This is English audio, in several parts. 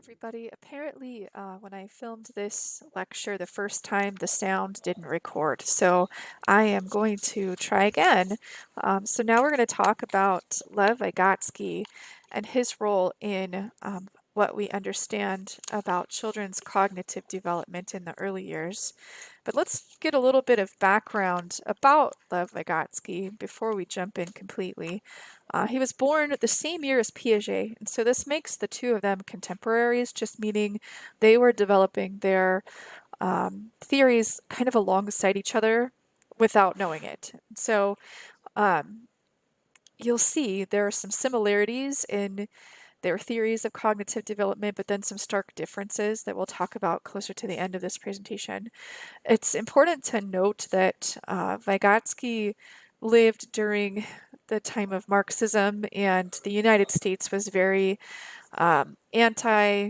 everybody. Apparently, when I filmed this lecture the first time, the sound didn't record. So I am going to try again. So now we're going to talk about Lev Vygotsky and his role in what we understand about children's cognitive development in the early years. But let's get a little bit of background about Lev Vygotsky before we jump in completely. He was born the same year as Piaget, and so this makes the two of them contemporaries, just meaning they were developing their theories kind of alongside each other without knowing it. So um, you'll see there are some similarities in their theories of cognitive development, but then some stark differences that we'll talk about closer to the end of this presentation. It's important to note that Vygotsky lived during the time of Marxism, and the United States was very anti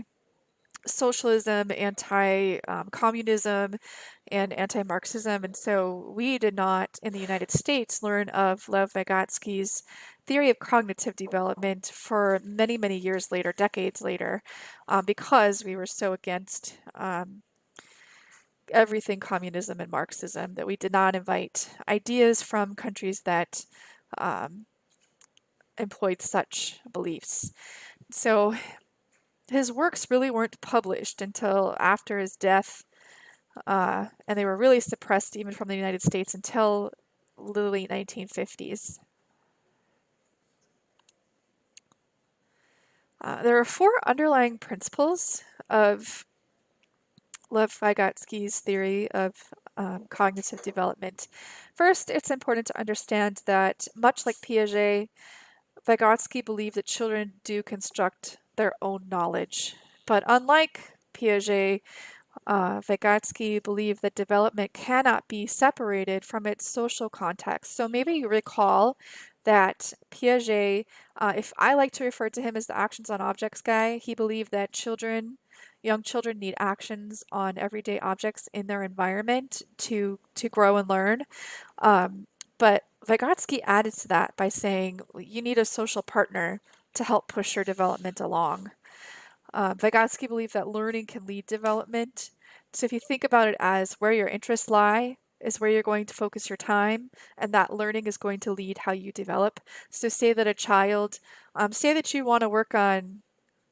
socialism, anti communism, and anti Marxism. And so we did not, in the United States, learn of Lev Vygotsky's theory of cognitive development for many, many years later, decades later, because we were so against everything communism and Marxism that we did not invite ideas from countries that um, employed such beliefs. So his works really weren't published until after his death, and they were really suppressed even from the United States until the late 1950s. There are four underlying principles of Lev Vygotsky's theory of cognitive development. First, it's important to understand that, much like Piaget, Vygotsky believed that children do construct their own knowledge. But unlike Piaget, Vygotsky believed that development cannot be separated from its social context. So maybe you recall that Piaget, if I like to refer to him as the actions on objects guy, he believed that young children need actions on everyday objects in their environment to grow and learn. But Vygotsky added to that by saying you need a social partner to help push your development along. Vygotsky believed that learning can lead development. So if you think about it as where your interests lie is where you're going to focus your time, and that learning is going to lead how you develop. So say that a child, say that you want to work on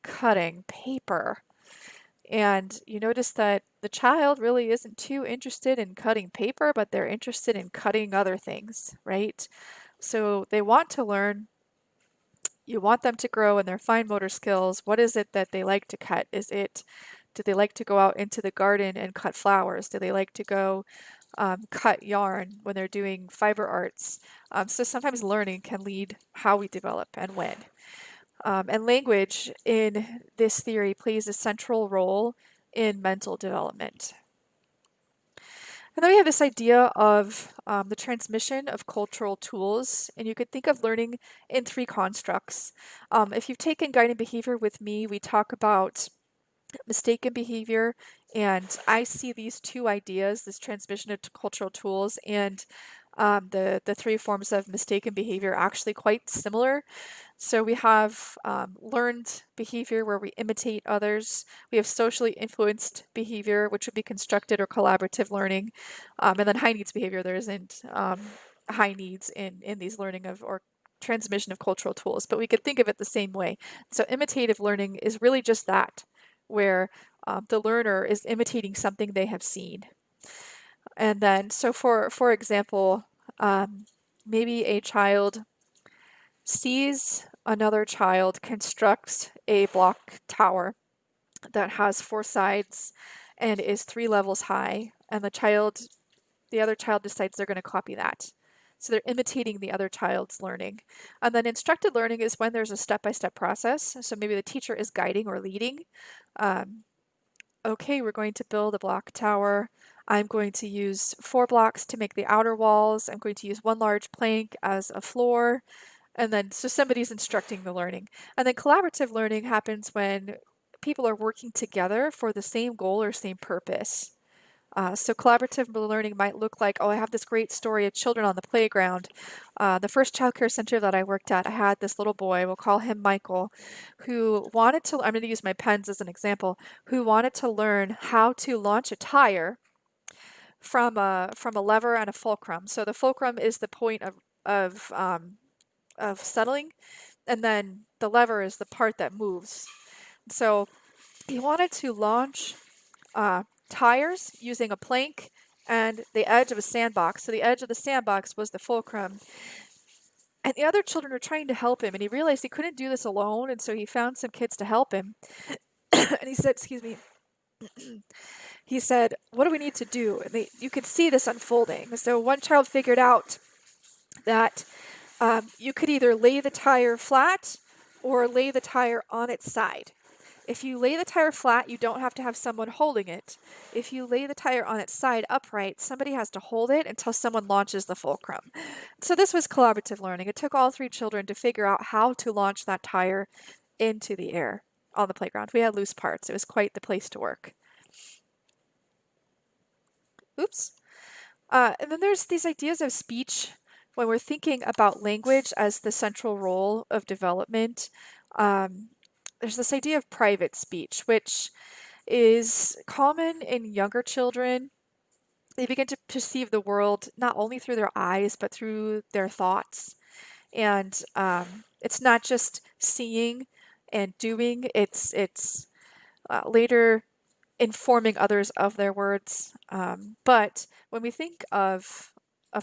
cutting paper, and you notice that the child really isn't too interested in cutting paper, but they're interested in cutting other things, right? So they want to learn. You want them to grow in their fine motor skills. What is it that they like to cut? Do they like to go out into the garden and cut flowers? Do they like to go cut yarn when they're doing fiber arts? So sometimes learning can lead how we develop and when. And language in this theory plays a central role in mental development. And then we have this idea of the transmission of cultural tools, and you could think of learning in three constructs. If you've taken guided behavior with me, we talk about mistaken behavior, and I see these two ideas, this transmission of cultural tools and the three forms of mistaken behavior, actually quite similar. So we have learned behavior where we imitate others. We have socially influenced behavior, which would be constructed or collaborative learning. And then high needs behavior, there isn't high needs in these learning of or transmission of cultural tools, but we could think of it the same way. So imitative learning is really just that, where the learner is imitating something they have seen. And then, so for example, maybe a child sees another child construct a block tower that has four sides and is 3 levels high, and the other child decides they're going to copy that. So they're imitating the other child's learning. And then instructed learning is when there's a step-by-step process. So maybe the teacher is guiding or leading. Okay, we're going to build a block tower. I'm going to use 4 blocks to make the outer walls. I'm going to use 1 large plank as a floor. And then, so somebody's instructing the learning. And then collaborative learning happens when people are working together for the same goal or same purpose. So collaborative learning might look like, oh, I have this great story of children on the playground. The first childcare center that I worked at, I had this little boy, we'll call him Michael, who wanted to, I'm going to use my pens as an example, who wanted to learn how to launch a tire from a lever and a fulcrum. So the fulcrum is the point of of settling, and then the lever is the part that moves. So he wanted to launch tires using a plank and the edge of a sandbox. So the edge of the sandbox was the fulcrum. And the other children were trying to help him, and he realized he couldn't do this alone, and so he found some kids to help him. And he said, excuse me, he said, what do we need to do? And you could see this unfolding. So one child figured out that you could either lay the tire flat or lay the tire on its side. If you lay the tire flat, you don't have to have someone holding it. If you lay the tire on its side upright, somebody has to hold it until someone launches the fulcrum. So this was collaborative learning. It took all three children to figure out how to launch that tire into the air on the playground. We had loose parts. It was quite the place to work. Oops. And then there's these ideas of speech when we're thinking about language as the central role of development. There's this idea of private speech, which is common in younger children. They begin to perceive the world not only through their eyes, but through their thoughts. And it's not just seeing and doing, it's later informing others of their words. But when we think of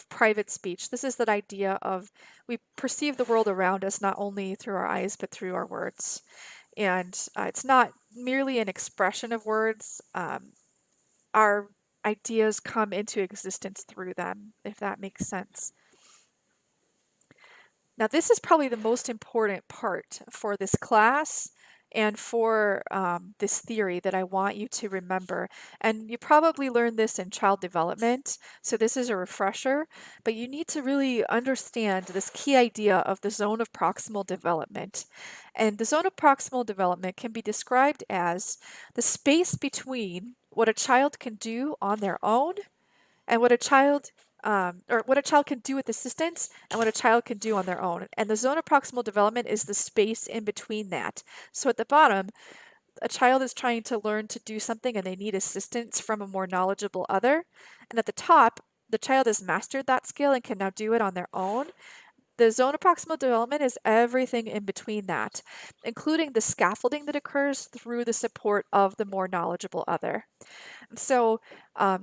private speech, this is that idea of we perceive the world around us not only through our eyes, but through our words. And it's not merely an expression of words. Our ideas come into existence through them, if that makes sense. Now, this is probably the most important part for this class and for this theory that I want you to remember. And you probably learned this in child development, so this is a refresher, but you need to really understand this key idea of the zone of proximal development. And the zone of proximal development can be described as the space between what a child can do on their own and what a child or what a child can do with assistance and what a child can do on their own. And the zone of proximal development is the space in between that. So at the bottom, a child is trying to learn to do something and they need assistance from a more knowledgeable other. And at the top, the child has mastered that skill and can now do it on their own. The zone of proximal development is everything in between that, including the scaffolding that occurs through the support of the more knowledgeable other. So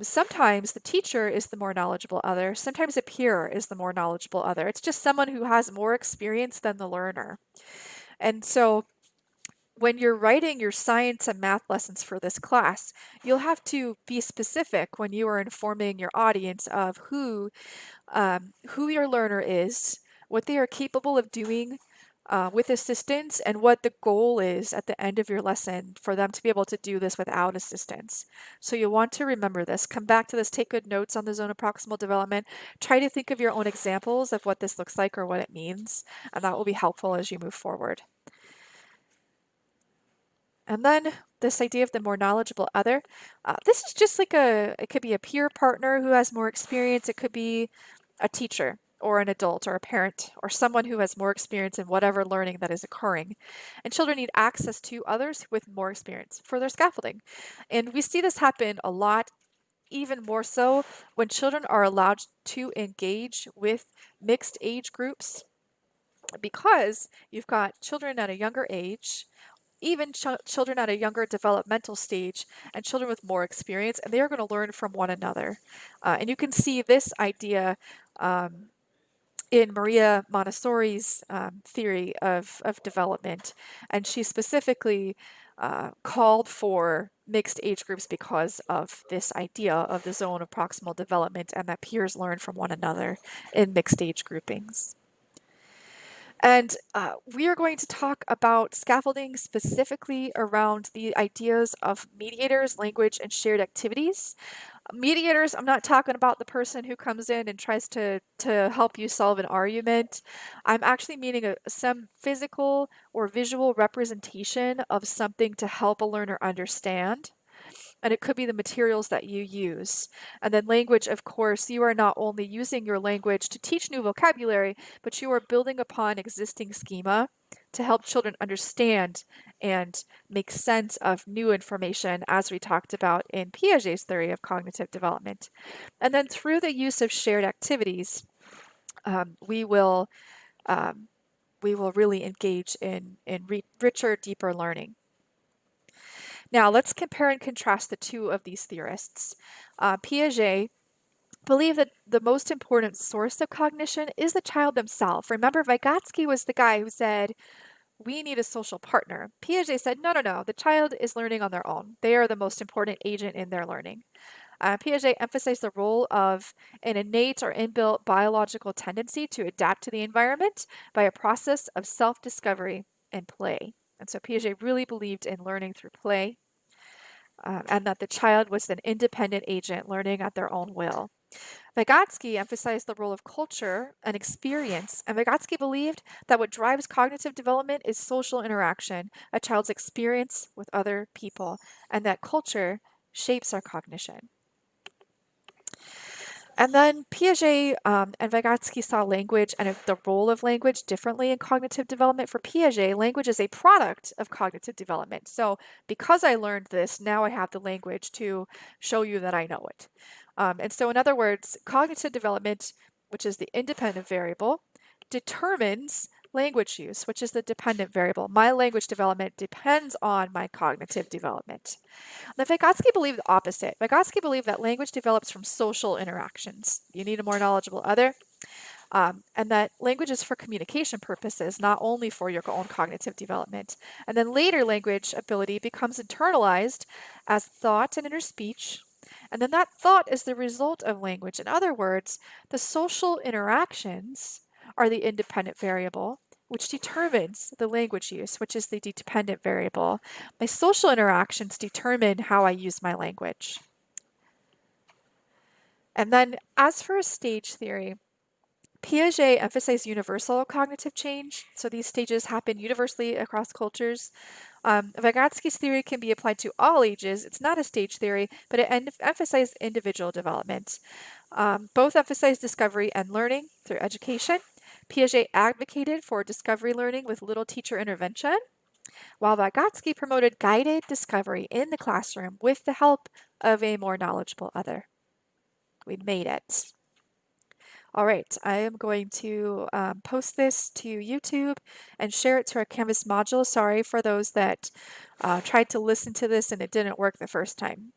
sometimes the teacher is the more knowledgeable other. Sometimes a peer is the more knowledgeable other. It's just someone who has more experience than the learner. And so when you're writing your science and math lessons for this class, you'll have to be specific when you are informing your audience of who your learner is, what they are capable of doing with assistance, and what the goal is at the end of your lesson for them to be able to do this without assistance. So you'll want to remember this. Come back to this, take good notes on the zone of proximal development. Try to think of your own examples of what this looks like or what it means, and that will be helpful as you move forward. And then this idea of the more knowledgeable other. This is just like it could be a peer partner who has more experience. It could be a teacher or an adult or a parent or someone who has more experience in whatever learning that is occurring. And children need access to others with more experience for their scaffolding. And we see this happen a lot, even more so when children are allowed to engage with mixed age groups, because you've got children at a younger age, even children at a younger developmental stage, and children with more experience, and they are going to learn from one another. And you can see this idea in Maria Montessori's theory of development. And she specifically called for mixed age groups because of this idea of the zone of proximal development and that peers learn from one another in mixed age groupings. And we are going to talk about scaffolding specifically around the ideas of mediators, language, and shared activities. Mediators, I'm not talking about the person who comes in and tries to help you solve an argument. I'm actually meaning some physical or visual representation of something to help a learner understand. and it could be the materials that you use. And then language, of course, you are not only using your language to teach new vocabulary, but you are building upon existing schema to help children understand and make sense of new information, as we talked about in Piaget's theory of cognitive development. And then through the use of shared activities, we will really engage in richer, deeper learning. Now, let's compare and contrast the two of these theorists. Piaget believed that the most important source of cognition is the child themselves. Remember, Vygotsky was the guy who said, we need a social partner. Piaget said, no, no, no, the child is learning on their own. They are the most important agent in their learning. Piaget emphasized the role of an innate or inbuilt biological tendency to adapt to the environment by a process of self-discovery and play. And so Piaget really believed in learning through play, and that the child was an independent agent learning at their own will. Vygotsky emphasized the role of culture and experience, and Vygotsky believed that what drives cognitive development is social interaction, a child's experience with other people, and that culture shapes our cognition. And then Piaget and Vygotsky saw language and the role of language differently in cognitive development. For Piaget, language is a product of cognitive development. So because I learned this, now I have the language to show you that I know it. And so in other words, cognitive development, which is the independent variable, determines language use, which is the dependent variable. My language development depends on my cognitive development. Now, Vygotsky believed the opposite. Vygotsky believed that language develops from social interactions. You need a more knowledgeable other, and that language is for communication purposes, not only for your own cognitive development. And then later language ability becomes internalized as thought and inner speech, and then that thought is the result of language. In other words, the social interactions are the independent variable, which determines the language use, which is the dependent variable. My social interactions determine how I use my language. And then as for a stage theory, Piaget emphasized universal cognitive change. So these stages happen universally across cultures. Vygotsky's theory can be applied to all ages. It's not a stage theory, but it emphasized individual development. Both emphasize discovery and learning through education. Piaget advocated for discovery learning with little teacher intervention, while Vygotsky promoted guided discovery in the classroom with the help of a more knowledgeable other. We made it. All right, I am going to post this to YouTube and share it to our Canvas module. Sorry for those that tried to listen to this and it didn't work the first time.